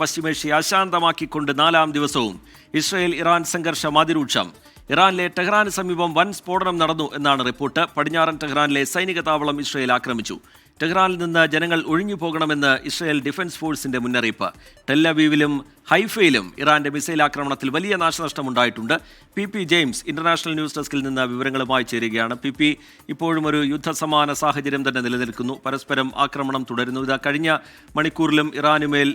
പശ്ചിമേഷ്യ അശാന്തമാക്കിക്കൊണ്ട് 4-ാം ദിവസവും Israel Iran സംഘർഷം അതിരൂക്ഷം. ഇറാനിലെ ടെഹ്റാന് സമീപം വൻ സ്ഫോടനം നടന്നു എന്നാണ് റിപ്പോർട്ട്. പടിഞ്ഞാറൻ ടെഹ്റാനിലെ സൈനിക താവളം ഇസ്രായേൽ ആക്രമിച്ചു. ടെഹ്റാനിൽ നിന്ന് ജനങ്ങൾ ഒഴിഞ്ഞു പോകണമെന്ന് ഇസ്രായേൽ ഡിഫൻസ് ഫോഴ്സിന്റെ മുന്നറിയിപ്പ്. ടെല്ലവീവിലും ഹൈഫയിലും ഇറാന്റെ മിസൈൽ ആക്രമണത്തിൽ വലിയ നാശനഷ്ടമുണ്ടായിട്ടുണ്ട്. പി ജെയിംസ് ഇന്റർനാഷണൽ ന്യൂസ് ഡെസ്കിൽ നിന്ന് വിവരങ്ങളുമായി ചേരുകയാണ്. പി ഇപ്പോഴും ഒരു യുദ്ധസമാന സാഹചര്യം തന്നെ നിലനിൽക്കുന്നു. പരസ്പരം ആക്രമണം തുടരുന്നു. ഇത് കഴിഞ്ഞ മണിക്കൂറിലും ഇറാനുമേൽ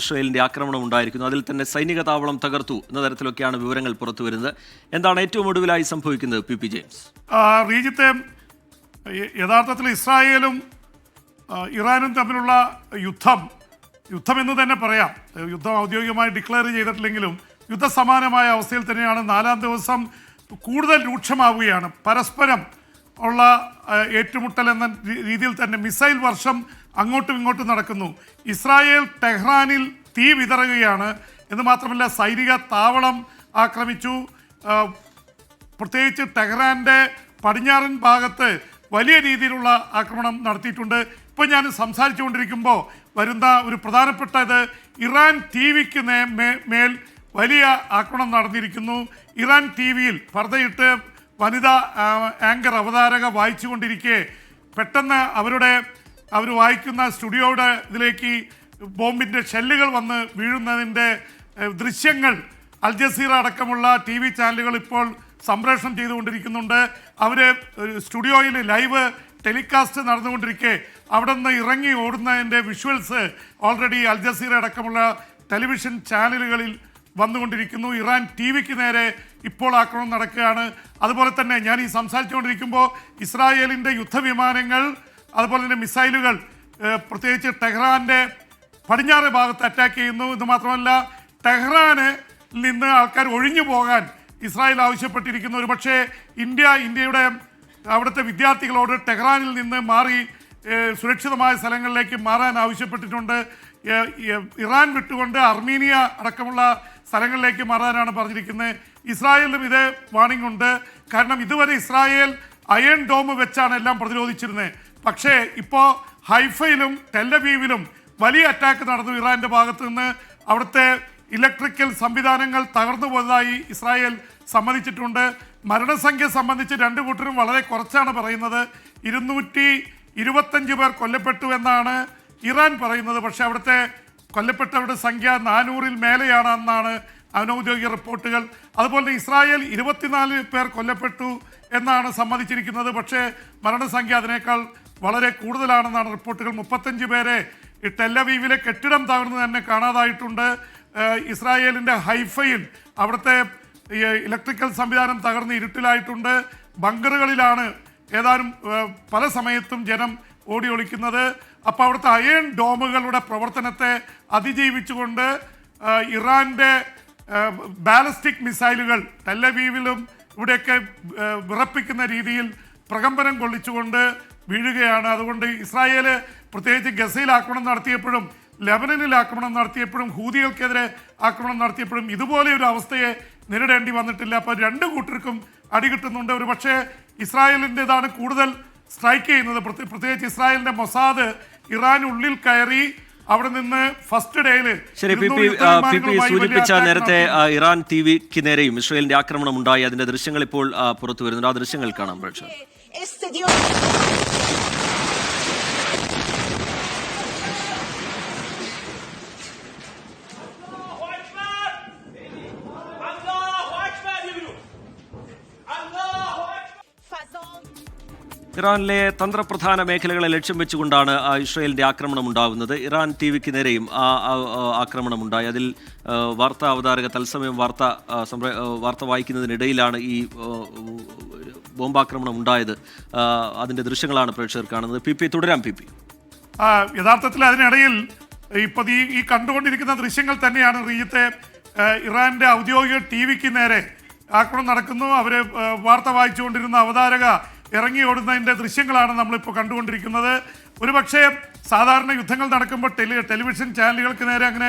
ഇസ്രായേലിന്റെ ആക്രമണം ഉണ്ടായിരിക്കുന്നു. അതിൽ തന്നെ സൈനിക താവളം തകർത്തു എന്ന തരത്തിലൊക്കെയാണ് വിവരങ്ങൾ പുറത്തുവരുന്നത്. എന്താണ് ഏറ്റവും ഒടുവിലായി സംഭവിക്കുന്നത് പി ജെയിംസ്? യഥാർത്ഥത്തിൽ ഇസ്രായേലും ഇറാനും തമ്മിലുള്ള യുദ്ധമെന്ന് തന്നെ പറയാം. യുദ്ധം ഔദ്യോഗികമായി ഡിക്ലെയർ ചെയ്തിട്ടില്ലെങ്കിലും യുദ്ധസമാനമായ അവസ്ഥയിൽ തന്നെയാണ്. 4-ാം ദിവസം കൂടുതൽ രൂക്ഷമാവുകയാണ്. പരസ്പരം ഉള്ള ഏറ്റുമുട്ടൽ എന്ന രീതിയിൽ തന്നെ മിസൈൽ വർഷം അങ്ങോട്ടും ഇങ്ങോട്ടും നടക്കുന്നു. ഇസ്രായേൽ ടെഹ്റാനിൽ തീ വിതറുകയാണ് എന്ന് മാത്രമല്ല, സൈനിക താവളം ആക്രമിച്ചു. പ്രത്യേകിച്ച് ടെഹ്റാൻ്റെ പടിഞ്ഞാറൻ ഭാഗത്ത് വലിയ രീതിയിലുള്ള ആക്രമണം നടത്തിയിട്ടുണ്ട്. ഇപ്പോൾ ഞാൻ സംസാരിച്ചുകൊണ്ടിരിക്കുമ്പോൾ വരുന്ന ഒരു പ്രധാനപ്പെട്ടത്, ഇറാൻ ടി വിക്ക് മേൽ വലിയ ആക്രമണം നടന്നിരിക്കുന്നു. ഇറാൻ ടി വിയിൽ പർദ്ദയിട്ട് വനിതാ ആങ്കർ അവതാരക വായിച്ചുകൊണ്ടിരിക്കെ പെട്ടെന്ന് അവർ വായിക്കുന്ന സ്റ്റുഡിയോയുടെ ഇതിലേക്ക് ബോംബിൻ്റെ ഷെല്ലുകൾ വന്ന് വീഴുന്നതിൻ്റെ ദൃശ്യങ്ങൾ അൽ ജസീറ അടക്കമുള്ള ടി വി ചാനലുകൾ ഇപ്പോൾ സംപ്രേഷണം ചെയ്തുകൊണ്ടിരിക്കുന്നുണ്ട്. അവർ സ്റ്റുഡിയോയിൽ ലൈവ് ടെലികാസ്റ്റ് നടന്നുകൊണ്ടിരിക്കെ അവിടെ നിന്ന് ഇറങ്ങി ഓടുന്നതിൻ്റെ വിഷ്വൽസ് ഓൾറെഡി അൽ ജസീറ അടക്കമുള്ള ടെലിവിഷൻ ചാനലുകളിൽ വന്നുകൊണ്ടിരിക്കുന്നു. ഇറാൻ ടി വിക്ക് നേരെ ഇപ്പോൾ ആക്രമണം നടക്കുകയാണ്. അതുപോലെ തന്നെ ഞാൻ ഈ സംസാരിച്ചുകൊണ്ടിരിക്കുമ്പോൾ ഇസ്രായേലിൻ്റെ യുദ്ധവിമാനങ്ങൾ അതുപോലെ തന്നെ മിസൈലുകൾ പ്രത്യേകിച്ച് ടെഹ്റാൻ്റെ പടിഞ്ഞാറ് ഭാഗത്ത് അറ്റാക്ക് ചെയ്യുന്നു. ഇത് മാത്രമല്ല, ടെഹ്റാനിൽ നിന്ന് ആൾക്കാർ ഒഴിഞ്ഞു പോകാൻ ഇസ്രായേൽ ആവശ്യപ്പെട്ടിരിക്കുന്നു. ഒരുപക്ഷെ ഇന്ത്യയുടെ അവിടുത്തെ വിദ്യാർത്ഥികളോട് ടെഹ്റാനിൽ നിന്ന് മാറി സുരക്ഷിതമായ സ്ഥലങ്ങളിലേക്ക് മാറാൻ ആവശ്യപ്പെട്ടിട്ടുണ്ട്. ഇറാൻ വിട്ടുകൊണ്ട് അർമീനിയ അടക്കമുള്ള സ്ഥലങ്ങളിലേക്ക് മാറാനാണ് പറഞ്ഞിരിക്കുന്നത്. ഇസ്രായേലിലും ഇതേ വാണിംഗ് ഉണ്ട്. കാരണം ഇതുവരെ ഇസ്രായേൽ അയൺ ഡോം വെച്ചാണ് എല്ലാം പ്രതിരോധിച്ചിരുന്നത്. പക്ഷേ ഇപ്പോൾ ഹൈഫയിലും ടെല്ലവീവിലും വലിയ അറ്റാക്ക് നടന്നു. ഇറാൻ്റെ ഭാഗത്ത് നിന്ന് അവിടുത്തെ ഇലക്ട്രിക്കൽ സംവിധാനങ്ങൾ തകർന്നു പോയതായി ഇസ്രായേൽ സമ്മതിച്ചിട്ടുണ്ട്. മരണസംഖ്യ സംബന്ധിച്ച് രണ്ടു കൂട്ടരും വളരെ കുറച്ചാണ് പറയുന്നത്. 225 പേർ കൊല്ലപ്പെട്ടു എന്നാണ് ഇറാൻ പറയുന്നത്. പക്ഷേ അവിടുത്തെ കൊല്ലപ്പെട്ടവരുടെ സംഖ്യ 400-ൽ മേലെയാണെന്നാണ് അനൗദ്യോഗിക റിപ്പോർട്ടുകൾ. അതുപോലെ ഇസ്രായേൽ 24 പേർ കൊല്ലപ്പെട്ടു എന്നാണ് സമ്മതിച്ചിരിക്കുന്നത്. പക്ഷേ മരണസംഖ്യ അതിനേക്കാൾ വളരെ കൂടുതലാണെന്നാണ് റിപ്പോർട്ടുകൾ. 35 പേരെ ടെല്ലവീവിലെ കെട്ടിടം തകർന്ന് തന്നെ കാണാതായിട്ടുണ്ട്. ഇസ്രായേലിൻ്റെ ഹൈഫയിൽ അവിടുത്തെ ഇലക്ട്രിക്കൽ സംവിധാനം തകർന്ന് ഇരുട്ടിലായിട്ടുണ്ട്. ബങ്കറുകളിലാണ് ഏതാനും പല സമയത്തും ജനം ഓടി ഒളിക്കുന്നത്. അപ്പോൾ അവിടുത്തെ അയൺ ഡോമുകളുടെ പ്രവർത്തനത്തെ അതിജീവിച്ചുകൊണ്ട് ഇറാൻ്റെ ബാലിസ്റ്റിക് മിസൈലുകൾ ടെല്ലവീവിലും ഇവിടെയൊക്കെ വിറപ്പിക്കുന്ന രീതിയിൽ പ്രകമ്പനം കൊള്ളിച്ചുകൊണ്ട് വീഴുകയാണ്. അതുകൊണ്ട് ഇസ്രായേൽ പ്രത്യേകിച്ച് ഗസയിൽ ആക്രമണം നടത്തിയപ്പോഴും ലെബനനിൽ ആക്രമണം നടത്തിയപ്പോഴും ഹൂതികൾക്കെതിരെ ആക്രമണം നടത്തിയപ്പോഴും ഇതുപോലെ ഒരു അവസ്ഥയെ നേരിടേണ്ടി വന്നിട്ടില്ല. അപ്പോൾ രണ്ടു കൂട്ടർക്കും അടികിട്ടുന്നുണ്ട്. ഒരു പക്ഷേ ഇസ്രായേലിൻ്റെതാണ് കൂടുതൽ സ്ട്രൈക്ക് ചെയ്യുന്നത്. പ്രത്യേകിച്ച് ഇസ്രായേലിൻ്റെ മൊസാദ് ഇറാനുള്ളിൽ കയറി അവിടെ നിന്ന് ഫസ്റ്റ് ഡേയിൽ സൂചിപ്പിച്ച നേരത്തെ ഇറാൻ ടി വിക്ക് നേരെയും ഇസ്രായേലിന്റെ ആക്രമണം ഉണ്ടായി. അതിന്റെ ദൃശ്യങ്ങൾ ഇപ്പോൾ പുറത്തു വരുന്നുണ്ട്. ആ ദൃശ്യങ്ങൾ കാണാം പ്രേക്ഷകർ. ഇറാനിലെ തന്ത്രപ്രധാന മേഖലകളെ ലക്ഷ്യം വെച്ചുകൊണ്ടാണ് ഇസ്രായേലിന്റെ ആക്രമണം ഉണ്ടാകുന്നത്. ഇറാൻ ടി വിക്ക് നേരെയും ആക്രമണം ഉണ്ടായി. അതിൽ വാർത്താ അവതാരക തത്സമയം വാർത്ത വായിക്കുന്നതിനിടയിലാണ് ഈ ബോംബാക്രമണം ഉണ്ടായത്. അതിന്റെ ദൃശ്യങ്ങളാണ് പ്രേക്ഷകർ കാണുന്നത്. പി തുടരാം. യഥാർത്ഥത്തിൽ അതിനിടയിൽ ഇപ്പോൾ ഈ കണ്ടുകൊണ്ടിരിക്കുന്ന ദൃശ്യങ്ങൾ തന്നെയാണ് റീജിത്തെ. ഇറാന്റെ ഔദ്യോഗിക ടി വിക്ക് നേരെ ആക്രമണം നടക്കുന്നു. അവർ വാർത്ത വായിച്ചുകൊണ്ടിരുന്ന അവതാരക ഇറങ്ങി ഓടുന്നതിൻ്റെ ദൃശ്യങ്ങളാണ് നമ്മളിപ്പോൾ കണ്ടുകൊണ്ടിരിക്കുന്നത്. ഒരുപക്ഷെ സാധാരണ യുദ്ധങ്ങൾ നടക്കുമ്പോൾ ടെലിവിഷൻ ചാനലുകൾക്ക് നേരെ അങ്ങനെ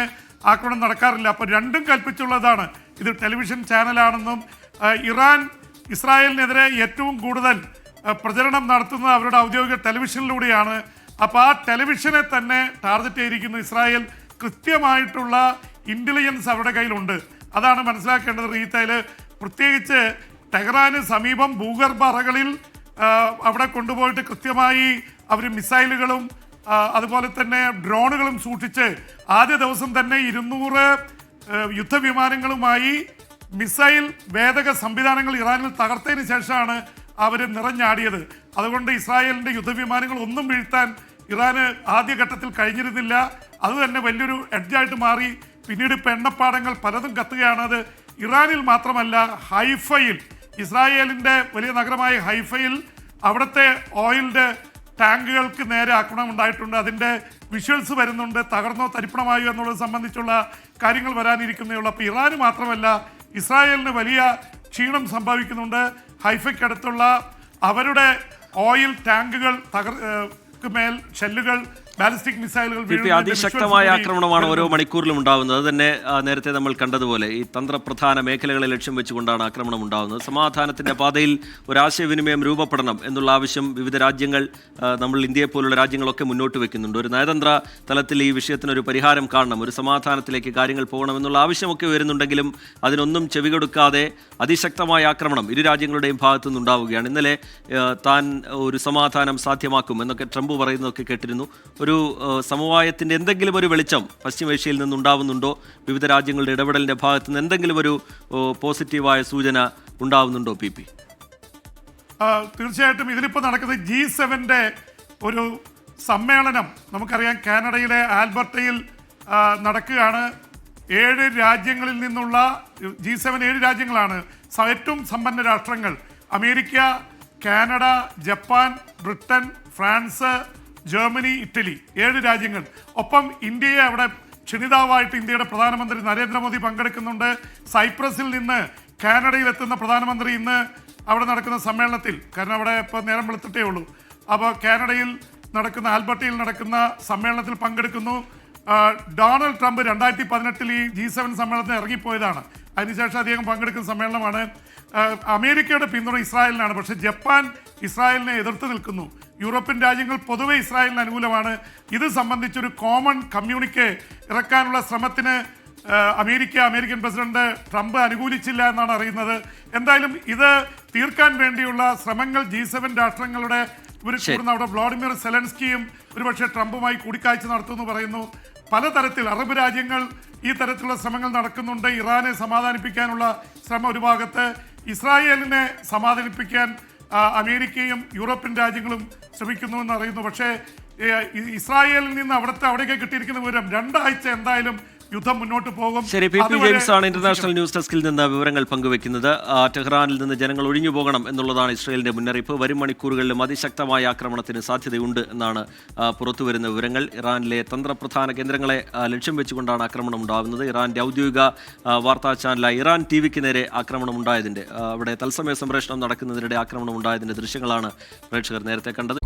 ആക്രമണം നടക്കാറില്ല. അപ്പോൾ രണ്ടും കൽപ്പിച്ചുള്ളതാണ്. ഇത് ടെലിവിഷൻ ചാനലാണെന്നും ഇറാൻ ഇസ്രായേലിനെതിരെ ഏറ്റവും കൂടുതൽ പ്രചരണം നടത്തുന്നത് അവരുടെ ഔദ്യോഗിക ടെലിവിഷനിലൂടെയാണ്. അപ്പോൾ ആ ടെലിവിഷനെ തന്നെ ടാർഗറ്റ് ചെയ്തിരിക്കുന്നു ഇസ്രായേൽ കൃത്യമായിട്ടുള്ള ഇന്റലിജൻസ് അവരുടെ കയ്യിലുണ്ട്. അതാണ് മനസ്സിലാക്കേണ്ടത്. റീത്തയില് പ്രത്യേകിച്ച് ടെഹ്റാന് സമീപം ഭൂഗർഭ അറകളിൽ അവിടെ കൊണ്ടുപോയിട്ട് കൃത്യമായി അവർ മിസൈലുകളും അതുപോലെ തന്നെ ഡ്രോണുകളും സൂക്ഷിച്ച് ആദ്യ ദിവസം തന്നെ 200 യുദ്ധവിമാനങ്ങളുമായി മിസൈൽ വേദക സംവിധാനങ്ങൾ ഇറാനിൽ തകർത്തതിന് ശേഷമാണ് അവർ നിറഞ്ഞാടിയത്. അതുകൊണ്ട് ഇസ്രായേലിൻ്റെ യുദ്ധവിമാനങ്ങൾ ഒന്നും വീഴ്ത്താൻ ഇറാന് ആദ്യഘട്ടത്തിൽ കഴിഞ്ഞിരുന്നില്ല. അത് തന്നെ വലിയൊരു എഡ്ജായിട്ട് മാറി. പിന്നീട് ഇപ്പോൾ എണ്ണപ്പാടങ്ങൾ പലതും കത്തുകയാണ്. അത് ഇറാനിൽ മാത്രമല്ല, ഹൈഫയിൽ, ഇസ്രായേലിൻ്റെ വലിയ നഗരമായ ഹൈഫയിൽ അവിടുത്തെ ഓയിലിൻ്റെ ടാങ്കുകൾക്ക് നേരെ ആക്രമണം ഉണ്ടായിട്ടുണ്ട്. അതിൻ്റെ വിഷ്വൽസ് വരുന്നുണ്ട്. തകർന്നോ തരിപ്പണമായോ എന്നുള്ളത് സംബന്ധിച്ചുള്ള കാര്യങ്ങൾ വരാനിരിക്കുന്നേ ഉള്ളൂ. അപ്പോൾ ഇറാന് മാത്രമല്ല, ഇസ്രായേലിന് വലിയ ക്ഷീണം സംഭവിക്കുന്നുണ്ട്. ഹൈഫയ്ക്കടുത്തുള്ള അവരുടെ ഓയിൽ ടാങ്കുകൾ മേൽ ഷെല്ലുകൾ, ബാലിസ്റ്റിക് മിസൈലുകൾ അതിശക്തമായ ആക്രമണമാണ് ഓരോ മണിക്കൂറിലും ഉണ്ടാകുന്നത്. അത് തന്നെ നേരത്തെ നമ്മൾ കണ്ടതുപോലെ ഈ തന്ത്രപ്രധാന മേഖലകളെ ലക്ഷ്യം വെച്ചുകൊണ്ടാണ് ആക്രമണം ഉണ്ടാകുന്നത്. സമാധാനത്തിന്റെ പാതയിൽ ഒരു ആശയവിനിമയം രൂപപ്പെടണം എന്നുള്ള ആവശ്യം വിവിധ രാജ്യങ്ങൾ, നമ്മൾ ഇന്ത്യയെ പോലുള്ള രാജ്യങ്ങളൊക്കെ മുന്നോട്ട് വെക്കുന്നുണ്ട്. ഒരു നയതന്ത്ര തലത്തിൽ ഈ വിഷയത്തിനൊരു പരിഹാരം കാണണം, ഒരു സമാധാനത്തിലേക്ക് കാര്യങ്ങൾ പോകണമെന്നുള്ള ആവശ്യമൊക്കെ വരുന്നുണ്ടെങ്കിലും അതിനൊന്നും ചെവി കൊടുക്കാതെ അതിശക്തമായ ആക്രമണം ഇരു രാജ്യങ്ങളുടെയും ഭാഗത്തു നിന്നുണ്ടാവുകയാണ്. ഇന്നലെ താൻ ഒരു സമാധാനം സാധ്യമാക്കും എന്നൊക്കെ ട്രംപ് പറയുന്നതൊക്കെ കേട്ടിരുന്നു. ഒരു സമവായത്തിൻ്റെ എന്തെങ്കിലും ഒരു വെളിച്ചം പശ്ചിമേഷ്യയിൽ നിന്നുണ്ടാവുന്നുണ്ടോ? വിവിധ രാജ്യങ്ങളുടെ ഇടപെടലിൻ്റെ ഭാഗത്തു നിന്ന് എന്തെങ്കിലും ഒരു പോസിറ്റീവായ സൂചന ഉണ്ടാവുന്നുണ്ടോ? പി തീർച്ചയായിട്ടും ഇതിലിപ്പോൾ നടക്കുന്നത് G7 ഒരു സമ്മേളനം നമുക്കറിയാം കാനഡയിലെ ആൽബർട്ടയിൽ നടക്കുകയാണ്. 7 രാജ്യങ്ങളിൽ നിന്നുള്ള G7 7 രാജ്യങ്ങളാണ്. ഏറ്റവും സമ്പന്ന രാഷ്ട്രങ്ങൾ: America, Canada, Japan, Britain, France, Germany, Italy, 7 രാജ്യങ്ങൾ. ഒപ്പം ഇന്ത്യയെ അവിടെ ക്ഷണിതാവായിട്ട് ഇന്ത്യയുടെ പ്രധാനമന്ത്രി നരേന്ദ്രമോദി പങ്കെടുക്കുന്നുണ്ട്. സൈപ്രസിൽ നിന്ന് കാനഡയിലെത്തുന്ന പ്രധാനമന്ത്രി ഇന്ന് അവിടെ നടക്കുന്ന സമ്മേളനത്തിൽ, കാരണം അവിടെ ഇപ്പോൾ നേരം വെളുത്തിട്ടേ ഉള്ളൂ, അപ്പോൾ കാനഡയിൽ നടക്കുന്ന ആൽബർട്ടയിൽ നടക്കുന്ന സമ്മേളനത്തിൽ പങ്കെടുക്കുന്നു. ഡൊണാൾഡ് ട്രംപ് 2018 ഈ G7 സമ്മേളനത്തിൽ ഇറങ്ങിപ്പോയതാണ്. അതിനുശേഷം അദ്ദേഹം പങ്കെടുക്കുന്ന സമ്മേളനമാണ്. അമേരിക്കയുടെ പിന്തുണ ഇസ്രായേലിനാണ്. പക്ഷേ ജപ്പാൻ ഇസ്രായേലിനെ എതിർത്ത് നിൽക്കുന്നു. യൂറോപ്യൻ രാജ്യങ്ങൾ പൊതുവെ ഇസ്രായേലിന് അനുകൂലമാണ്. ഇത് സംബന്ധിച്ചൊരു കോമൺ കമ്മ്യൂണിക്കെ ഇറക്കാനുള്ള ശ്രമത്തിന് അമേരിക്കൻ പ്രസിഡന്റ് ട്രംപ് അനുകൂലിച്ചില്ല എന്നാണ് അറിയുന്നത്. എന്തായാലും ഇത് തീർക്കാൻ വേണ്ടിയുള്ള ശ്രമങ്ങൾ G7 രാഷ്ട്രങ്ങളുടെ ഇവർ കൂടുന്ന അവിടെ വ്ളാഡിമിർ സെലൻസ്കിയും ഒരുപക്ഷെ ട്രംപുമായി കൂടിക്കാഴ്ച നടത്തുമെന്ന് പറയുന്നു. പലതരത്തിൽ അറബ് രാജ്യങ്ങൾ ഈ തരത്തിലുള്ള ശ്രമങ്ങൾ നടക്കുന്നുണ്ട്. ഇറാനെ സമാധാനിപ്പിക്കാനുള്ള ശ്രമം ഒരു ഭാഗത്ത്, ഇസ്രായേലിനെ സമാധാനിപ്പിക്കാൻ അമേരിക്കയും യൂറോപ്യൻ രാജ്യങ്ങളും ശ്രമിക്കുന്നുവെന്ന് അറിയുന്നു. പക്ഷേ ഇസ്രായേലിൽ നിന്ന് അവിടേക്ക് കിട്ടിയിരിക്കുന്ന വിവരം 2 ആഴ്ച എന്തായാലും യുദ്ധം മുന്നോട്ട് പോകും. ശരി, പി ജെയിംസ് ആണ് ഇന്റർനാഷണൽ ന്യൂസ് ഡെസ്കിൽ നിന്ന് വിവരങ്ങൾ പങ്കുവെക്കുന്നത്. ടെഹ്റാനിൽ നിന്ന് ജനങ്ങൾ ഒഴിഞ്ഞു പോകണം എന്നുള്ളതാണ് ഇസ്രായേലിന്റെ മുന്നറിയിപ്പ്. വരും മണിക്കൂറുകളിലും അതിശക്തമായ ആക്രമണത്തിന് സാധ്യതയുണ്ട് എന്നാണ് പുറത്തുവരുന്ന വിവരങ്ങൾ. ഇറാനിലെ തന്ത്രപ്രധാന കേന്ദ്രങ്ങളെ ലക്ഷ്യം വെച്ചുകൊണ്ടാണ് ആക്രമണം ഉണ്ടാകുന്നത്. ഇറാന്റെ ഔദ്യോഗിക വാർത്താ ചാനലായ ഇറാൻ ടിവിക്ക് നേരെ ആക്രമണം ഉണ്ടായതിന്റെ, അവിടെ തത്സമയ സംപ്രേഷണം നടക്കുന്നതിനിടെ ആക്രമണം ഉണ്ടായതിന്റെ ദൃശ്യങ്ങളാണ് പ്രേക്ഷകർ നേരത്തെ കണ്ടത്.